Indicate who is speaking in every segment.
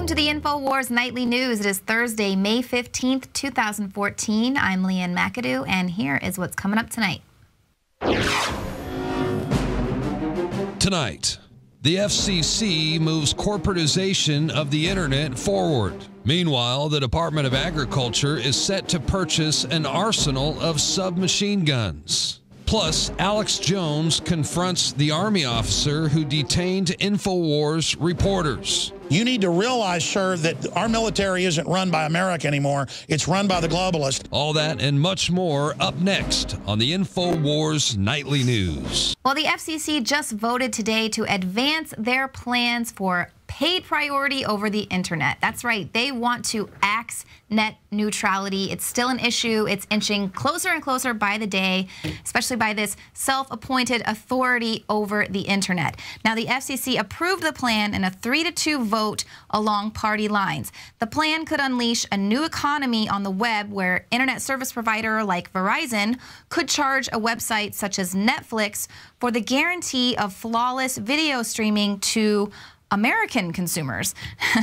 Speaker 1: Welcome to the INFOWARS Nightly News. It is Thursday, May 15th, 2014. I'm Leanne McAdoo, and here is what's coming up tonight.
Speaker 2: Tonight, the FCC moves corporatization of the internet forward. Meanwhile, the Department of Agriculture is set to purchase an arsenal of submachine guns. Plus, Alex Jones confronts the Army officer who detained INFOWARS reporters.
Speaker 3: You need to realize, sir, that our military isn't run by America anymore. It's run by the globalists.
Speaker 2: All that and much more up next on the INFOWARS Nightly News.
Speaker 1: Well, the FCC just voted today to advance their plans for paid priority over the internet. That's right. They want to axe net neutrality. It's still an issue. It's inching closer and closer by the day, especially by this self-appointed authority over the internet. Now, the FCC approved the plan in a 3-2 vote along party lines. The plan could unleash a new economy on the web where internet service provider like Verizon could charge a website such as Netflix for the guarantee of flawless video streaming to American consumers.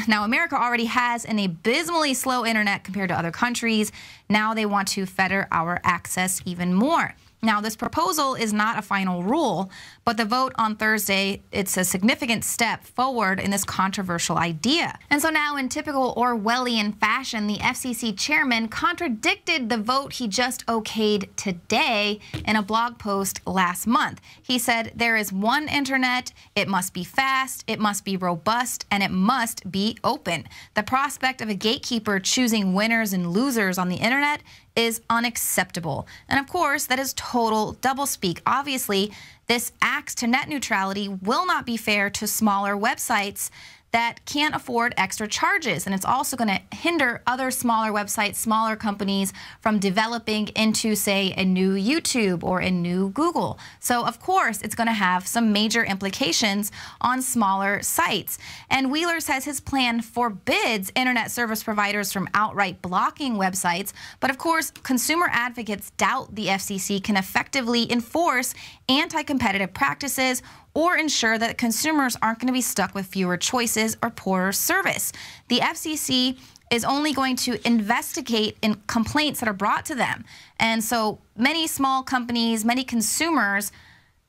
Speaker 1: Now, America already has an abysmally slow internet compared to other countries. Now they want to fetter our access even more. Now, this proposal is not a final rule, but the vote on Thursday, it's a significant step forward in this controversial idea. And so now, in typical Orwellian fashion, the FCC chairman contradicted the vote he just okayed today in a blog post last month. He said there is one internet, it must be fast, it must be robust, and it must be open. The prospect of a gatekeeper choosing winners and losers on the internet is unacceptable. And of course, that is total doublespeak. Obviously, this axe to net neutrality will not be fair to smaller websites that can't afford extra charges. And it's also going to hinder other smaller websites, smaller companies from developing into, say, a new YouTube or a new Google. So, of course, it's going to have some major implications on smaller sites. And Wheeler says his plan forbids internet service providers from outright blocking websites. But, of course, consumer advocates doubt the FCC can effectively enforce anti-competitive practices or ensure that consumers aren't going to be stuck with fewer choices or poorer service. The FCC is only going to investigate in complaints that are brought to them. And so many small companies, many consumers,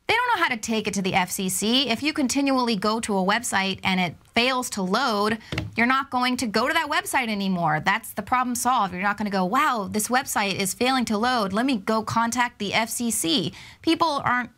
Speaker 1: they don't know how to take it to the FCC. If you continually go to a website and it fails to load, you're not going to go to that website anymore. That's the problem solved. You're not going to go, wow, this website is failing to load. Let me go contact the FCC. People are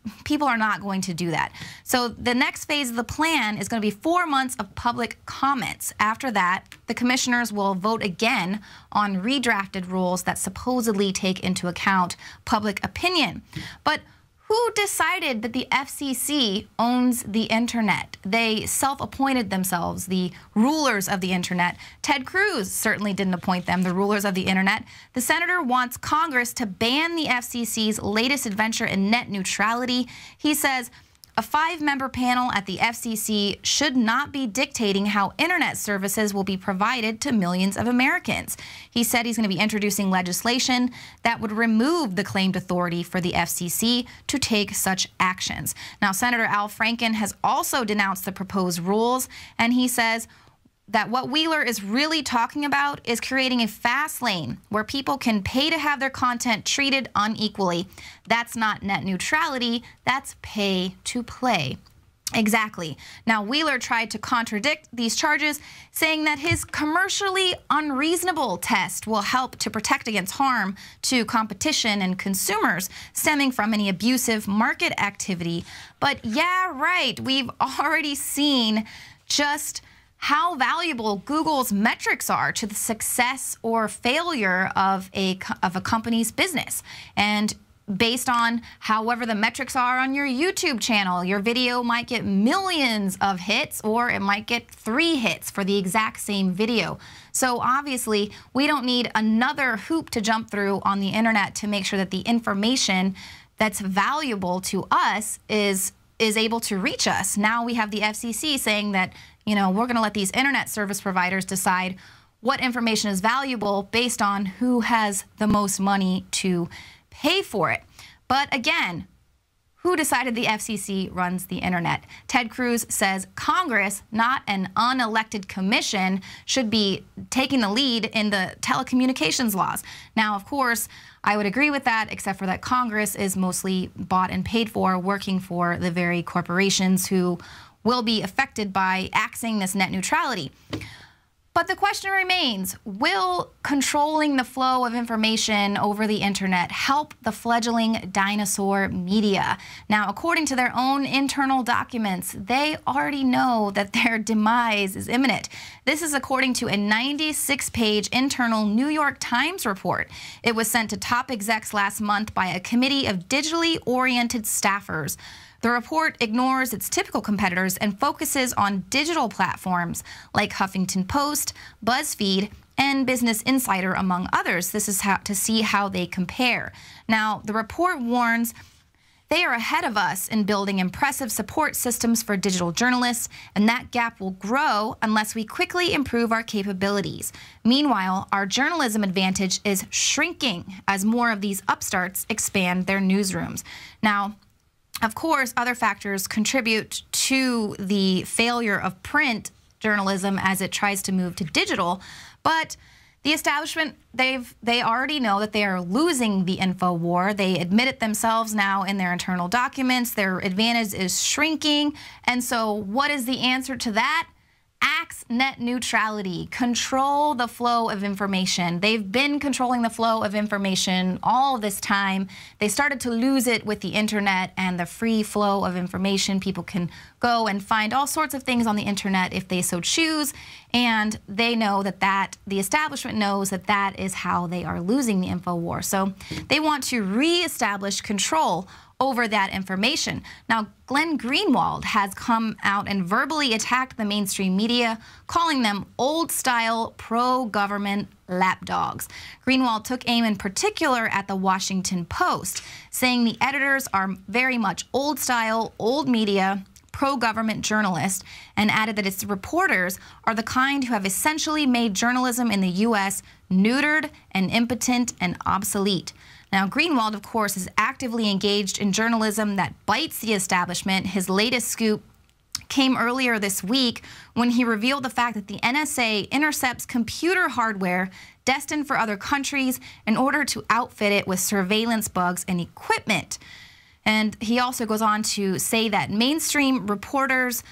Speaker 1: not going to do that. So the next phase of the plan is going to be 4 months of public comments. After that, the commissioners will vote again on redrafted rules that supposedly take into account public opinion. But who decided that the FCC owns the internet? They self-appointed themselves the rulers of the internet. Ted Cruz certainly didn't appoint them the rulers of the internet. The senator wants Congress to ban the FCC's latest adventure in net neutrality. He says a 5-member panel at the FCC should not be dictating how internet services will be provided to millions of Americans. He said he's going to be introducing legislation that would remove the claimed authority for the FCC to take such actions. Now, Senator Al Franken has also denounced the proposed rules, and he says that what Wheeler is really talking about is creating a fast lane where people can pay to have their content treated unequally. That's not net neutrality, that's pay to play. Exactly. Now, Wheeler tried to contradict these charges, saying that his commercially unreasonable test will help to protect against harm to competition and consumers stemming from any abusive market activity. But yeah, right, we've already seen just how valuable Google's metrics are to the success or failure of a company's business. And based on however the metrics are on your YouTube channel, your video might get millions of hits or it might get 3 hits for the exact same video. So obviously, we don't need another hoop to jump through on the internet to make sure that the information that's valuable to us is able to reach us. Now we have the FCC saying that, you know, we're going to let these internet service providers decide what information is valuable based on who has the most money to pay for it. But again, who decided the FCC runs the internet. Ted Cruz says Congress, not an unelected commission, should be taking the lead in the telecommunications laws. Now, of course, I would agree with that, except for that Congress is mostly bought and paid for, working for the very corporations who will be affected by axing this net neutrality. But the question remains, will controlling the flow of information over the internet help the fledgling dinosaur media? Now, according to their own internal documents, they already know that their demise is imminent. This is according to a 96-page internal New York Times report. It was sent to top execs last month by a committee of digitally oriented staffers. The report ignores its typical competitors and focuses on digital platforms like Huffington Post, BuzzFeed, and Business Insider, among others. This is to see how they compare. Now, the report warns they are ahead of us in building impressive support systems for digital journalists, and that gap will grow unless we quickly improve our capabilities. Meanwhile, our journalism advantage is shrinking as more of these upstarts expand their newsrooms. Now, of course, other factors contribute to the failure of print journalism as it tries to move to digital, but the establishment, they already know that they are losing the info war. They admit it themselves now in their internal documents. Their advantage is shrinking. And so what is the answer to that? Axe net neutrality, control the flow of information. They've been controlling the flow of information all this time. They started to lose it with the internet and the free flow of information. People can go and find all sorts of things on the internet if they so choose, and they know that the establishment knows that that is how they are losing the info war. So they want to reestablish control over that information. Now, Glenn Greenwald has come out and verbally attacked the mainstream media, calling them old-style pro-government lapdogs. Greenwald took aim in particular at the Washington Post, saying the editors are very much old-style, old media, pro-government journalists, and added that its reporters are the kind who have essentially made journalism in the U.S. neutered and impotent and obsolete. Now, Greenwald, of course, is actively engaged in journalism that bites the establishment. His latest scoop came earlier this week when he revealed the fact that the NSA intercepts computer hardware destined for other countries in order to outfit it with surveillance bugs and equipment. And he also goes on to say that mainstream reporters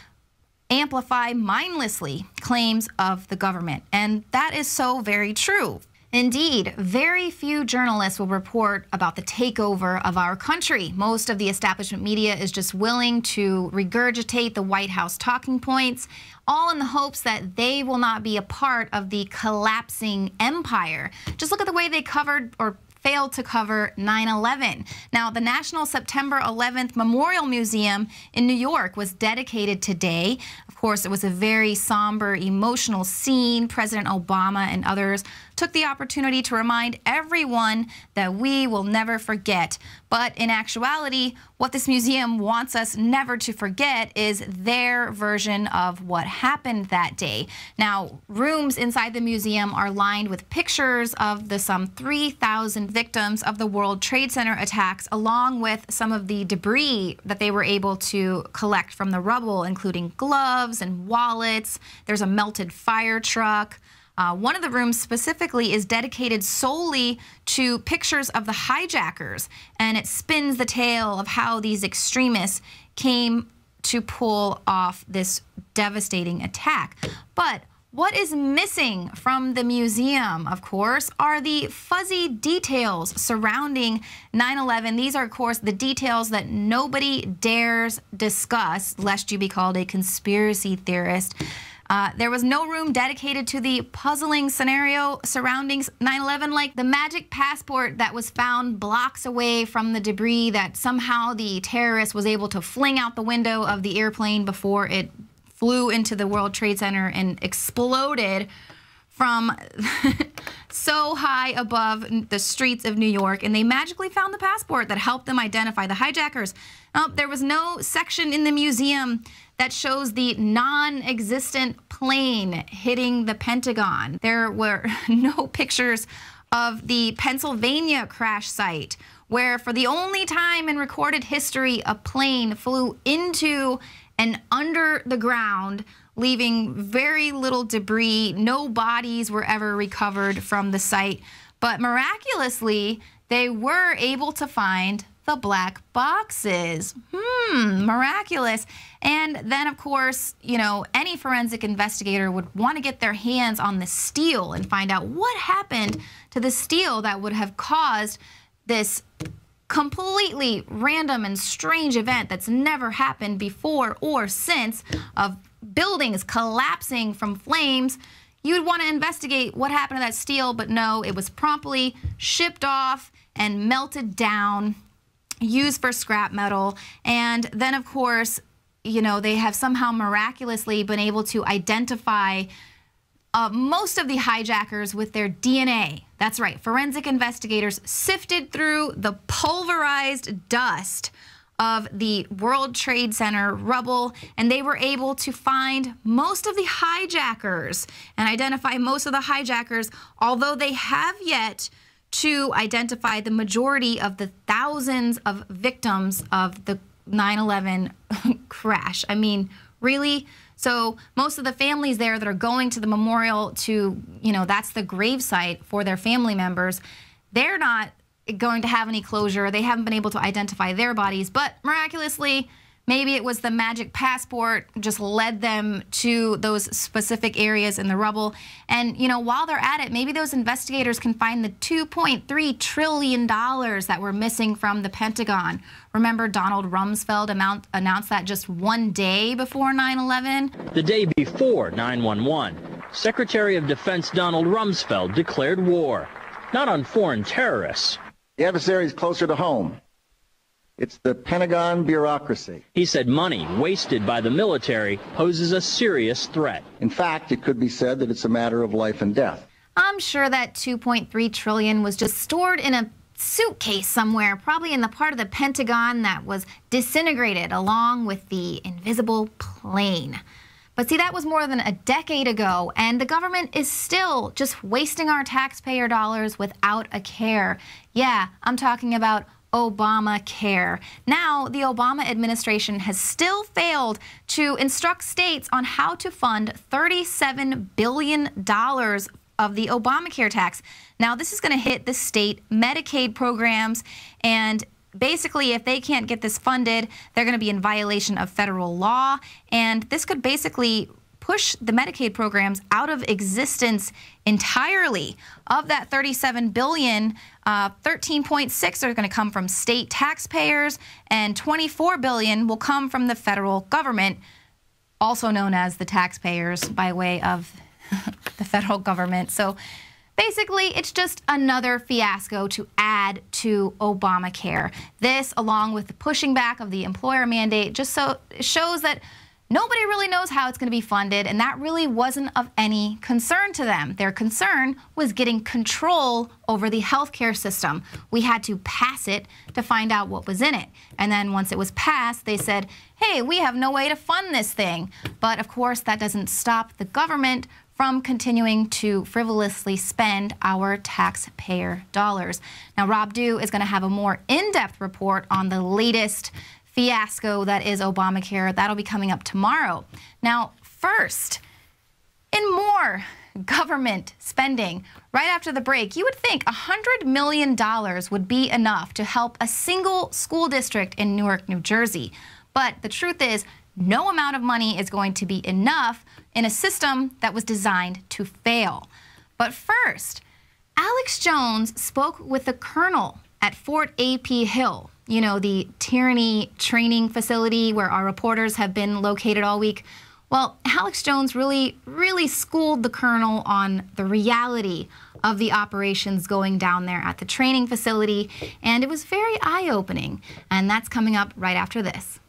Speaker 1: amplify mindlessly claims of the government. And that is so very true. Indeed, very few journalists will report about the takeover of our country. Most of the establishment media is just willing to regurgitate the White House talking points, all in the hopes that they will not be a part of the collapsing empire. Just look at the way they covered or failed to cover 9/11. Now, the National September 11th Memorial Museum in New York was dedicated today. Of course, it was a very somber, emotional scene. President Obama and others took the opportunity to remind everyone that we will never forget. But in actuality, what this museum wants us never to forget is their version of what happened that day. Now, rooms inside the museum are lined with pictures of the some 3,000 victims of the World Trade Center attacks, along with some of the debris that they were able to collect from the rubble, including gloves and wallets. There's a melted fire truck. One of the rooms specifically is dedicated solely to pictures of the hijackers, and it spins the tale of how these extremists came to pull off this devastating attack. But what is missing from the museum, of course, are the fuzzy details surrounding 9/11. These are, of course, the details that nobody dares discuss, lest you be called a conspiracy theorist. There was no room dedicated to the puzzling scenario surrounding 9/11, like the magic passport that was found blocks away from the debris that somehow the terrorist was able to fling out the window of the airplane before it flew into the World Trade Center and exploded from so high above the streets of New York, and they magically found the passport that helped them identify the hijackers. There was no section in the museum that shows the non-existent plane hitting the Pentagon. There were no pictures of the Pennsylvania crash site where for the only time in recorded history, a plane flew into and under the ground, leaving very little debris. No bodies were ever recovered from the site. But miraculously, they were able to find the black boxes. Miraculous. And then, of course, you know, any forensic investigator would want to get their hands on the steel and find out what happened to the steel that would have caused this completely random and strange event that's never happened before or since, of buildings collapsing from flames. You would want to investigate what happened to that steel, but no, it was promptly shipped off and melted down, used for scrap metal. And then, of course, you know, they have somehow miraculously been able to identify most of the hijackers with their DNA. That's right, forensic investigators sifted through the pulverized dust of the World Trade Center rubble, and they were able to find most of the hijackers and identify most of the hijackers, although they have yet to identify the majority of the thousands of victims of the 9/11 crash. I mean, really? So most of the families there that are going to the memorial to, you know, that's the gravesite for their family members, they're not going to have any closure. They haven't been able to identify their bodies, but miraculously, maybe it was the magic passport just led them to those specific areas in the rubble. And, you know, while they're at it, maybe those investigators can find the $2.3 trillion that were missing from the Pentagon. Remember, Donald Rumsfeld announced that just one day before 9/11?
Speaker 4: The day before 9/11, Secretary of Defense Donald Rumsfeld declared war, not on foreign terrorists.
Speaker 5: The adversary is closer to home. It's the Pentagon bureaucracy.
Speaker 4: He said money wasted by the military poses a serious threat.
Speaker 5: In fact, it could be said that it's a matter of life and death.
Speaker 1: I'm sure that $2.3 trillion was just stored in a suitcase somewhere, probably in the part of the Pentagon that was disintegrated along with the invisible plane. But see, that was more than a decade ago, and the government is still just wasting our taxpayer dollars without a care. Yeah, I'm talking about Obamacare. Now, the Obama administration has still failed to instruct states on how to fund $37 billion of the Obamacare tax. Now, this is going to hit the state Medicaid programs, and basically, if they can't get this funded, they're going to be in violation of federal law, and this could basically push the Medicaid programs out of existence entirely. Of that $37 billion, 13.6 are going to come from state taxpayers, and $24 billion will come from the federal government, also known as the taxpayers by way of the federal government. So basically, it's just another fiasco to add to Obamacare. This, along with the pushing back of the employer mandate, just so shows that nobody really knows how it's going to be funded, and that really wasn't of any concern to them. Their concern was getting control over the healthcare system. We had to pass it to find out what was in it. And then once it was passed, they said, hey, we have no way to fund this thing. But of course, that doesn't stop the government from continuing to frivolously spend our taxpayer dollars. Now, Rob Dew is going to have a more in-depth report on the latest fiasco that is Obamacare. That'll be coming up tomorrow. Now, first, in more government spending, right after the break, you would think $100 million would be enough to help a single school district in Newark, New Jersey. But the truth is, no amount of money is going to be enough in a system that was designed to fail. But first, Alex Jones spoke with the colonel at Fort A.P. Hill, you know, the tyranny training facility where our reporters have been located all week. Well, Alex Jones really schooled the colonel on the reality of the operations going down there at the training facility, and it was very eye-opening. And that's coming up right after this.